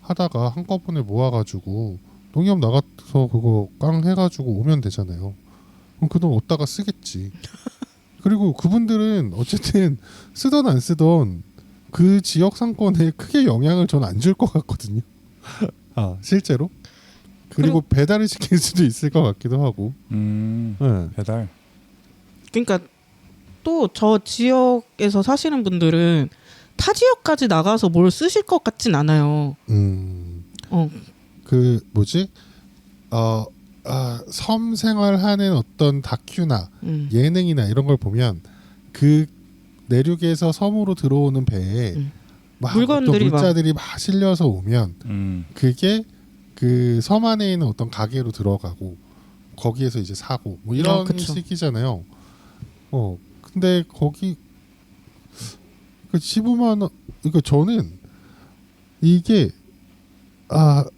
하다가 한꺼번에 모아가지고 농협 나가서 그거 깡 해가지고 오면 되잖아요. 그럼 그 돈 어디다가 쓰겠지. 그리고 그분들은 어쨌든 쓰던 안 쓰던 그 지역 상권에 크게 영향을 전 안 줄 것 같거든요. 실제로. 그리고 배달을 시킬 수도 있을 것 같기도 하고. 네. 배달. 그러니까 또 저 지역에서 사시는 분들은 타 지역까지 나가서 뭘 쓰실 것 같진 않아요. 그 뭐지? 섬 생활하는 어떤 다큐나 예능이나 이런 걸 보면 그 내륙에서 섬으로 들어오는 배에 막 물건들이 어떤 물자들이 막 실려서 오면 그게 그 섬 안에 있는 어떤 가게로 들어가고 거기에서 이제 사고 뭐 이런 식이잖아요. 근데 거기 그 15만 원 이거 저는 이게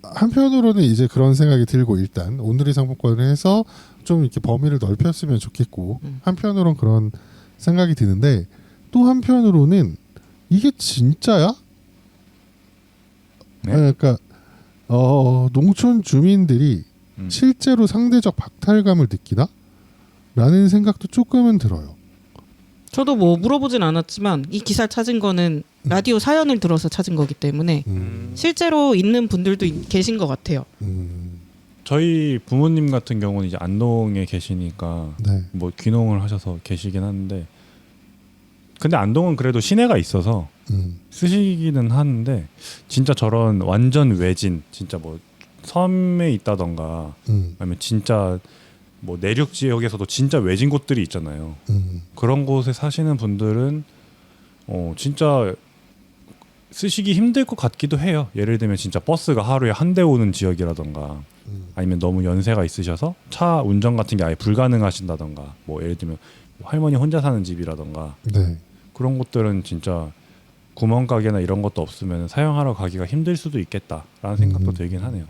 한편으로는 이제 그런 생각이 들고 일단 오늘의 상품권을 해서 좀 이렇게 범위를 넓혔으면 좋겠고 한편으로는 그런 생각이 드는데 또 한편으로는 이게 진짜야? 네? 그러니까 농촌 주민들이 실제로 상대적 박탈감을 느끼나? 라는 생각도 조금은 들어요. 저도 뭐 물어보진 않았지만 이 기사를 찾은 거는 라디오 사연을 들어서 찾은 거기 때문에 실제로 있는 분들도 계신 것 같아요. 저희 부모님 같은 경우는 이제 안동에 계시니까 네. 뭐 귀농을 하셔서 계시긴 하는데 근데 안동은 그래도 시내가 있어서 쓰시기는 하는데 진짜 저런 완전 외진 진짜 뭐 섬에 있다던가 아니면 진짜 뭐 내륙 지역에서도 진짜 외진 곳들이 있잖아요. 그런 곳에 사시는 분들은 진짜 쓰시기 힘들 것 같기도 해요. 예를 들면 진짜 버스가 하루에 한 대 오는 지역이라던가 아니면 너무 연세가 있으셔서 차 운전 같은 게 아예 불가능하신다던가 뭐 예를 들면 할머니 혼자 사는 집이라던가 네. 그런 곳들은 진짜 구멍가게나 이런 것도 없으면 사용하러 가기가 힘들 수도 있겠다라는 생각도 들긴 하네요.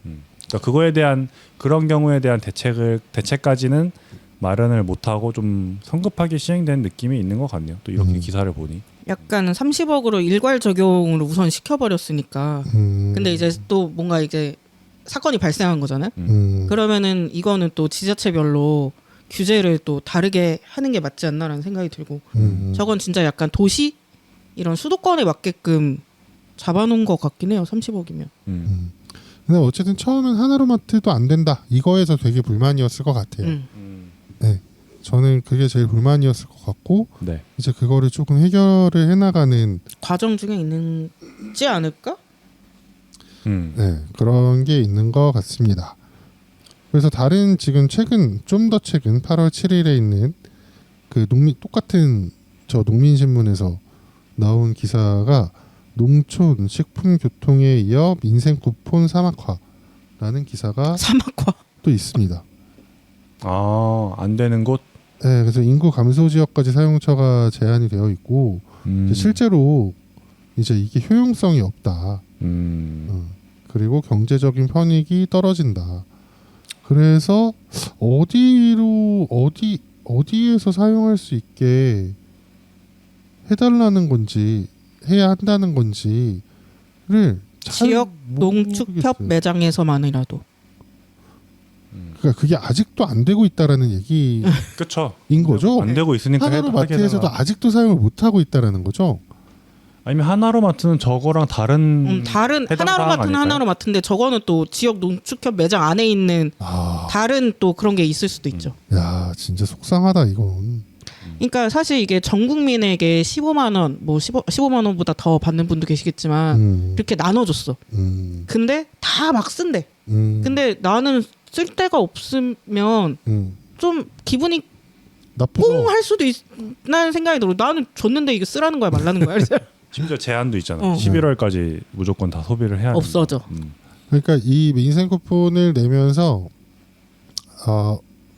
그러니까 그거에 대한 그런 경우에 대한 대책까지는 마련을 못하고 좀 성급하게 시행된 느낌이 있는 것 같네요. 또 이렇게 기사를 보니. 약간 30억으로 일괄 적용을 우선 시켜버렸으니까. 근데 이제 또 뭔가 이제 사건이 발생한 거잖아요. 그러면은 이거는 또 지자체별로 규제를 또 다르게 하는 게 맞지 않나라는 생각이 들고. 저건 진짜 약간 도시 이런 수도권에 맞게끔 잡아놓은 것 같긴 해요. 30억이면. 근데 어쨌든 처음엔 하나로마트도 안 된다. 이거에서 되게 불만이었을 것 같아요. 네, 저는 그게 제일 불만이었을 것 같고 네. 이제 그거를 조금 해결을 해나가는 과정 중에 있는지 않을까? 네, 그런 게 있는 것 같습니다. 그래서 다른 지금 최근 좀 더 최근 8월 7일에 있는 그 똑같은 저 농민신문에서 나온 기사가 농촌 식품교통에 이어 민생 쿠폰 사막화라는 기사가 사막화. 또 있습니다. 아, 안 되는 곳. 네, 그래서 인구 감소 지역까지 사용처가 제한이 되어 있고 이제 실제로 이제 이게 효용성이 없다. 그리고 경제적인 편익이 떨어진다. 그래서 어디에서 사용할 수 있게 해달라는 건지 해야 한다는 건지를 지역 농축협 매장에서만이라도. 그러니까 그게 아직도 안 되고 있다라는 얘기인 그렇죠. 거죠. 안 되고 있으니까 하나로 하게 마트에서도 되나. 아직도 사용을 못 하고 있다라는 거죠. 아니면 하나로마트는 저거랑 다른 다른 해당 사항 하나로마트는 아닐까요? 하나로마트인데 저거는 또 지역 농축협 매장 안에 있는 다른 또 그런 게 있을 수도 있죠. 야, 진짜 속상하다 이건. 그러니까 사실 이게 전 국민에게 15만 원, 뭐 15만 원보다 더 받는 분도 계시겠지만 이렇게 나눠줬어. 근데 다 막 쓴대. 근데 나는 쓸 데가 없으면 좀 기분이 나쁘죠. 뽕 할 수도 있다는 생각이 들어. 나는 줬는데 이거 쓰라는 거야 말라는 거야. 심지어 제한도 있잖아요. 어. 11월까지 무조건 다 소비를 해야 없어져. 그러니까 이 민생 쿠폰을 내면서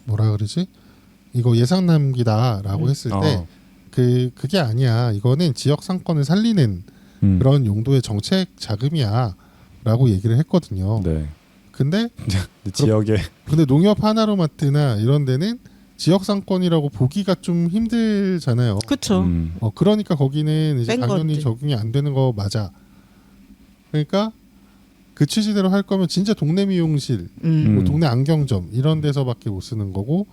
뭐라 그러지? 이거 예상 남기다라고 했을 때 그게 아니야. 이거는 지역 상권을 살리는 그런 용도의 정책 자금이야라고 얘기를 했거든요. 네. 근데 지역에 근데 농협 하나로마트나 이런 데는 지역 상권이라고 보기가 좀 힘들잖아요. 그렇죠. 그러니까 거기는 이제 뺀 당연히 건데. 적용이 안 되는 거 맞아. 그러니까 그 취지대로 할 거면 진짜 동네 미용실, 뭐 동네 안경점 이런 데서밖에 못 쓰는 거고,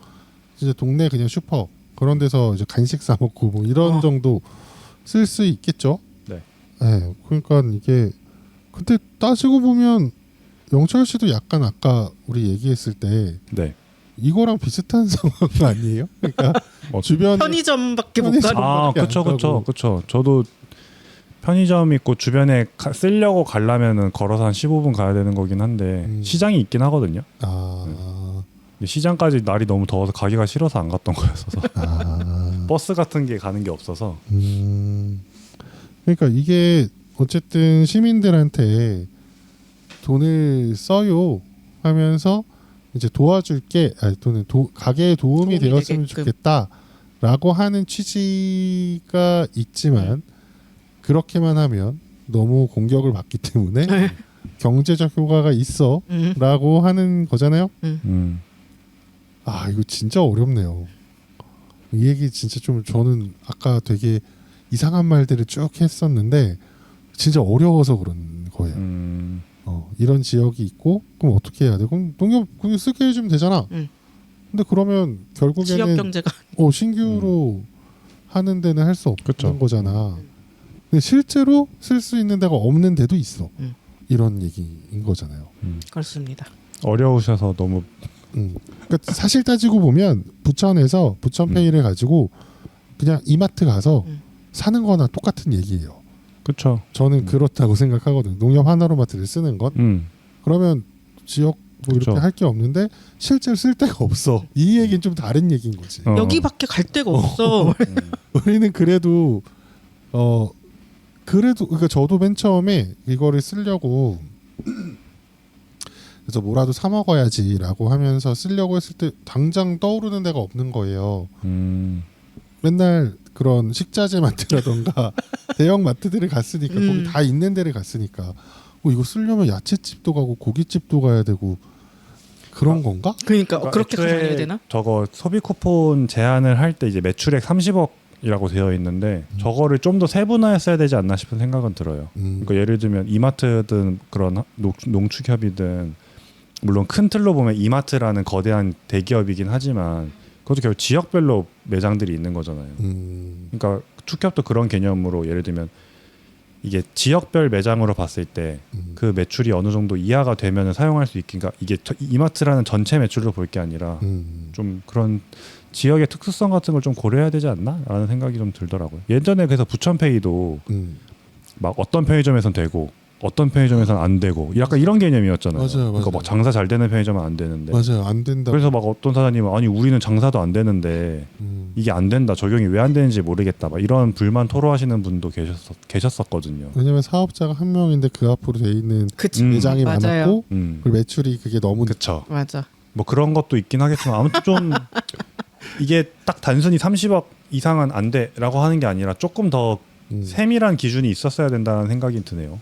진짜 동네 그냥 슈퍼 그런 데서 이제 간식 사 먹고 뭐 이런 정도 쓸 수 있겠죠. 네. 네. 그러니까 이게 근데 따지고 보면 영철 씨도 약간 아까 우리 얘기했을 때 네. 이거랑 비슷한 상황 아니에요? 그러니까 주변 편의점밖에 못 편의점. 가는 아, 밖에 안 그렇죠, 가고. 그렇죠, 그렇죠. 저도 편의점 있고 주변에 쓰려고 가려면은 걸어서 한 15분 가야 되는 거긴 한데 시장이 있긴 하거든요. 근데 시장까지 날이 너무 더워서 가기가 싫어서 안 갔던 거였어서 버스 같은 게 가는 게 없어서. 그러니까 이게 어쨌든 시민들한테 돈을 써요 하면서 이제 도와줄게, 또는 가게에 도움이 되었으면 되게끔. 좋겠다라고 하는 취지가 있지만 그렇게만 하면 너무 공격을 받기 때문에 경제적 효과가 있어라고 하는 거잖아요. 아, 이거 진짜 어렵네요. 이 얘기 진짜 좀 저는 아까 되게 이상한 말들을 쭉 했었는데 진짜 어려워서 그런 거예요. 이런 지역이 있고 그럼 어떻게 해야 돼? 그럼 농협 그냥 쓰게 해주면 되잖아. 근데 그러면 지역 결국에는 경제가 신규로 하는 데는 할 수 없는 그쵸. 거잖아. 근데 실제로 쓸 수 있는 데가 없는 데도 있어. 이런 얘기인 거잖아요. 그렇습니다. 어려우셔서 너무 그러니까 사실 따지고 보면 부천에서 부천페이를 가지고 그냥 이마트 가서 사는 거나 똑같은 얘기예요. 그렇죠. 저는 그렇다고 생각하거든요. 농협 하나로마트를 쓰는 건 그러면 지역 뭐 이렇게 그쵸. 할 게 없는데 실제로 쓸 데가 없어. 이 얘기는 좀 다른 얘기인 거지. 여기밖에 갈 데가 없어. 우리는 그래도 그러니까 저도 맨 처음에 이거를 쓰려고 그래서 뭐라도 사 먹어야지라고 하면서 쓰려고 했을 때 당장 떠오르는 데가 없는 거예요. 맨날 그런 식자재 마트라던가 대형 마트들을 갔으니까 거기 다 있는 데를 갔으니까 이거 쓰려면 야채집도 가고 고깃집도 가야 되고 그런 건가? 그러니까 그렇게 애초에 가정해야 되나? 저거 소비 쿠폰 제한을 할 때 이제 매출액 30억이라고 되어 있는데 저거를 좀 더 세분화했어야 되지 않나 싶은 생각은 들어요. 그러니까 예를 들면 이마트든 그런 농축협이든 물론 큰 틀로 보면 이마트라는 거대한 대기업이긴 하지만 그것도 결국 지역별로 매장들이 있는 거잖아요. 그러니까 축협도 그런 개념으로 예를 들면 이게 지역별 매장으로 봤을 때 그 매출이 어느 정도 이하가 되면 사용할 수 있으니까 이게 이마트라는 전체 매출로 볼 게 아니라 좀 그런 지역의 특수성 같은 걸 좀 고려해야 되지 않나?라는 생각이 좀 들더라고요. 예전에 그래서 부천페이도 막 어떤 편의점에선 되고 어떤 편의점에서는 안 되고 약간 이런 개념이었잖아요. 맞아요. 그러니까 막 장사 잘 되는 편의점은 안 되는데. 맞아요. 안 된다. 그래서 막 어떤 사장님은 아니 우리는 장사도 안 되는데 이게 안 된다. 적용이 왜 안 되는지 모르겠다. 막 이런 불만 토로하시는 분도 계셨었거든요. 왜냐면 사업자가 한 명인데 그 앞으로 돼 있는 그치. 매장이 맞아요. 많았고 그렇죠. 그리고 매출이 그게 너무 그쵸. 맞아. 뭐 그런 것도 있긴 하겠지만 아무튼 좀 이게 딱 단순히 30억 이상은 안 돼라고 하는 게 아니라 조금 더 세밀한 기준이 있었어야 된다는 생각이 드네요.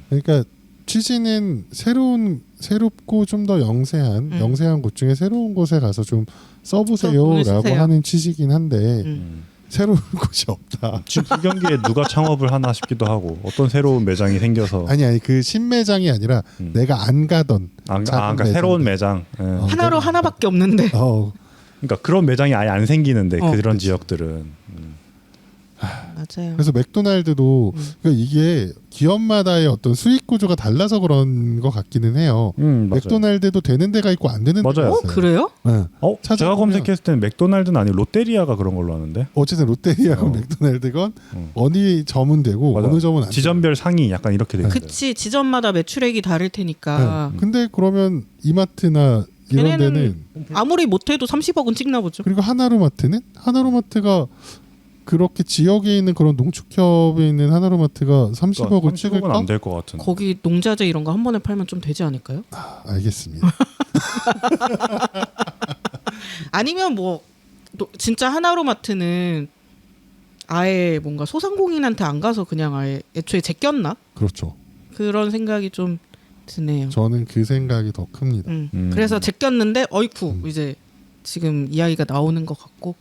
그러니까 취지는 새롭고 좀 더 영세한 곳 중에 새로운 곳에 가서 좀 돈을 써보세요라고 쓰세요. 하는 취지긴 한데 새로운 곳이 없다. 지금 불경기에 누가 창업을 하나 싶기도 하고 어떤 새로운 매장이 생겨서 아니 그 신매장이 아니라 내가 안 가던 그러니까 새로운 매장. 예. 하나로 하나밖에 없는데. 그러니까 그런 매장이 아예 안 생기는데 그런 그치. 지역들은 맞아요. 그래서 맥도날드도 그러니까 이게 기업마다의 어떤 수익 구조가 달라서 그런 것 같기는 해요. 맞아요. 맥도날드도 되는 데가 있고 안 되는 데가 맞아요. 있어요. 그래요? 네. 제가 찾아보면- 검색했을 때는 맥도날드는 아니고 롯데리아가 그런 걸로 아는데 어쨌든 롯데리아건 맥도날드건 어느 점은 되고 맞아. 어느 점은 안 지점별 상위 약간 이렇게 돼 있어요. 그치. 지점마다 매출액이 다를 테니까. 돼요. 근데 그러면 이마트나 이런 걔네는- 데는 아무리 못해도 30억은 찍나 보죠. 그리고 하나로마트가 그렇게 지역에 있는 그런 농축협에 있는 하나로마트가 30억을 찍을까? 안될 것 같은. 거기 농자재 이런 거 한 번에 팔면 좀 되지 않을까요? 알겠습니다. 아니면 뭐 진짜 하나로마트는 아예 뭔가 소상공인한테 안 가서 그냥 아예 애초에 제꼈나? 그렇죠. 그런 생각이 좀 드네요. 저는 그 생각이 더 큽니다. 그래서 제꼈는데 어이쿠 이제 지금 이야기가 나오는 것 같고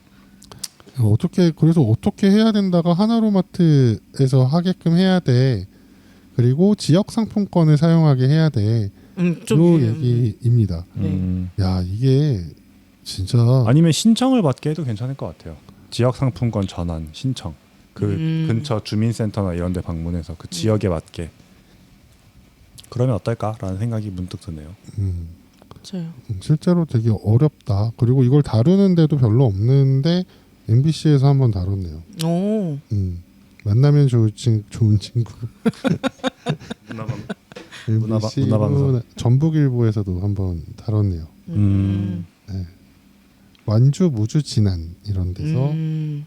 그래서 어떻게 해야 된다가 하나로마트에서 하게끔 해야 돼. 그리고 지역 상품권을 사용하게 해야 돼. 좀 요 얘기입니다. 야 이게 진짜 아니면 신청을 받게 해도 괜찮을 것 같아요. 지역 상품권 전환 신청. 그 근처 주민센터나 이런 데 방문해서 그 지역에 맞게. 그러면 어떨까라는 생각이 문득 드네요. 맞아요. 실제로 되게 어렵다. 그리고 이걸 다루는데도 별로 없는데 MBC에서 한번 다뤘네요. 오. 만나면 좋은 친구. MBC 문화방송. 전북일보에서도 한번 다뤘네요. 네. 완주 무주 진안 이런 데서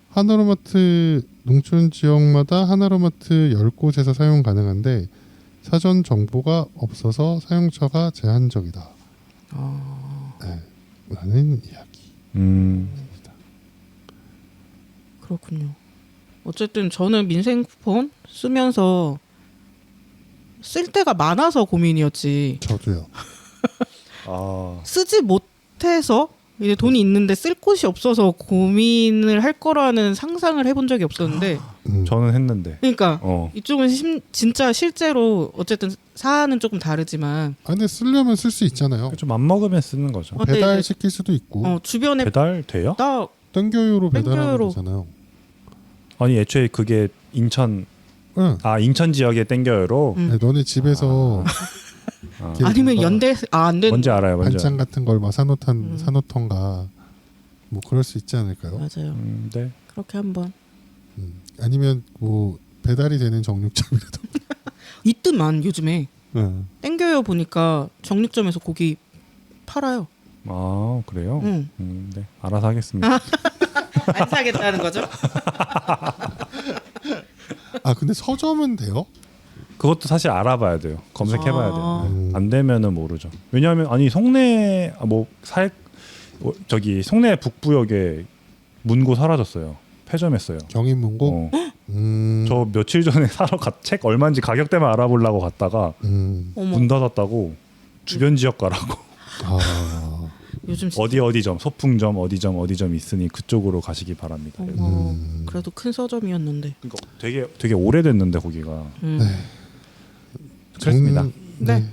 하나로마트 농촌 지역마다 하나로마트 10곳에서 사용 가능한데 사전 정보가 없어서 사용처가 제한적이다. 네. 라는 이야기. 그렇군요. 어쨌든 저는 민생 쿠폰 쓰면서 쓸 데가 많아서 고민이었지. 저도요. 쓰지 못해서 이제 돈이 있는데 쓸 곳이 없어서 고민을 할 거라는 상상을 해본 적이 없었는데. 저는 했는데. 그러니까 이쪽은 진짜 실제로 어쨌든 사안은 조금 다르지만. 근데 쓰려면 쓸 수 있잖아요. 좀 안 먹으면 쓰는 거죠. 배달 시킬 수도 있고. 주변에 배달 돼요? 나 땡겨요로 배달하면 땡겨요로. 되잖아요. 아니 애초에 그게 인천 응. 인천 지역에 땡겨요로. 네, 너네 집에서 아니면 연대 안 되는. 뭔지 알아요. 뭔지 반찬 같은 걸 막 사놓던가 뭐 그럴 수 있지 않을까요? 맞아요. 네. 그렇게 한번. 아니면 뭐 배달이 되는 정육점이라도. 있더만 요즘에 응. 땡겨요 보니까 정육점에서 고기 팔아요. 그래요? 응. 네. 알아서 하겠습니다. 안 사겠다는 거죠? 근데 서점은 돼요? 그것도 사실 알아봐야 돼요. 검색해봐야 돼요. 아. 안 되면은 모르죠. 왜냐하면 송내 송내 북부역에 문고 사라졌어요. 폐점했어요. 경인문고? 저 며칠 전에 사러 책 얼마인지 가격대만 알아보려고 갔다가 문 닫았다고 주변 지역 가라고. 요즘 진짜 어디점 소풍점 어디점 있으니 그쪽으로 가시기 바랍니다. 그래도 큰 서점이었는데. 그러니까 되게 오래됐는데 거기가. 네. 그렇습니다. 네.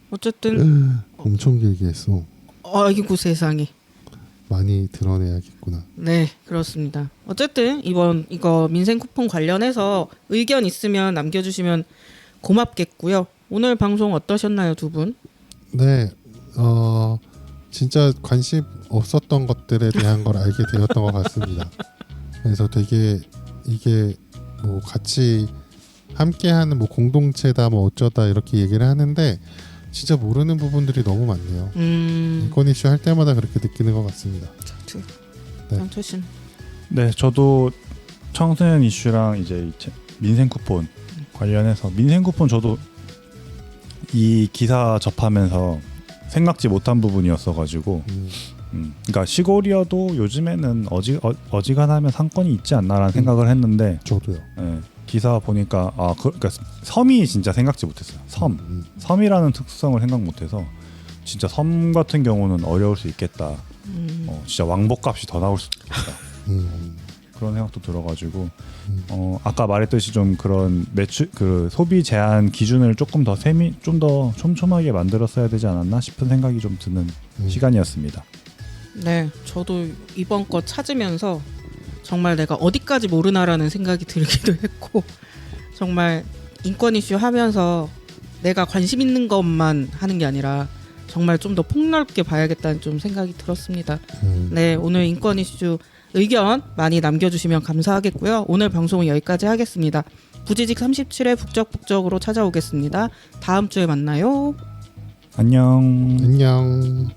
어쨌든 엄청 길게 했어. 아이고 세상에. 많이 드러내야겠구나. 네, 그렇습니다. 어쨌든 이거 민생 쿠폰 관련해서 의견 있으면 남겨주시면 고맙겠고요. 오늘 방송 어떠셨나요, 두 분? 네, 진짜 관심 없었던 것들에 대한 걸 알게 되었던 것 같습니다. 그래서 되게 이게 뭐 같이 함께하는 뭐 공동체다 뭐 어쩌다 이렇게 얘기를 하는데 진짜 모르는 부분들이 너무 많네요. 인권 이슈 할 때마다 그렇게 느끼는 것 같습니다. 네. 양철신. 네, 저도 청소년 이슈랑 이제 민생 쿠폰 관련해서 민생 쿠폰 저도 이 기사 접하면서 생각지 못한 부분이었어가지고, 그러니까 시골이어도 요즘에는 어지간하면 상권이 있지 않나라는 생각을 했는데, 저도요. 네, 기사 보니까 그러니까 섬이 진짜 생각지 못했어요. 섬이라는 특성을 생각 못해서 진짜 섬 같은 경우는 어려울 수 있겠다. 진짜 왕복값이 더 나올 수도 있겠다. 그런 생각도 들어가지고 아까 말했듯이 좀 그런 매출 그 소비 제한 기준을 조금 더 좀 더 촘촘하게 만들었어야 되지 않았나 싶은 생각이 좀 드는 시간이었습니다. 네, 저도 이번 거 찾으면서 정말 내가 어디까지 모르나라는 생각이 들기도 했고, 정말 인권 이슈 하면서 내가 관심 있는 것만 하는 게 아니라 정말 좀 더 폭넓게 봐야겠다는 좀 생각이 들었습니다. 네, 오늘 인권 이슈 의견 많이 남겨주시면 감사하겠고요. 오늘 방송은 여기까지 하겠습니다. 부지직 37회 북적북적으로 찾아오겠습니다. 다음 주에 만나요. 안녕. 안녕.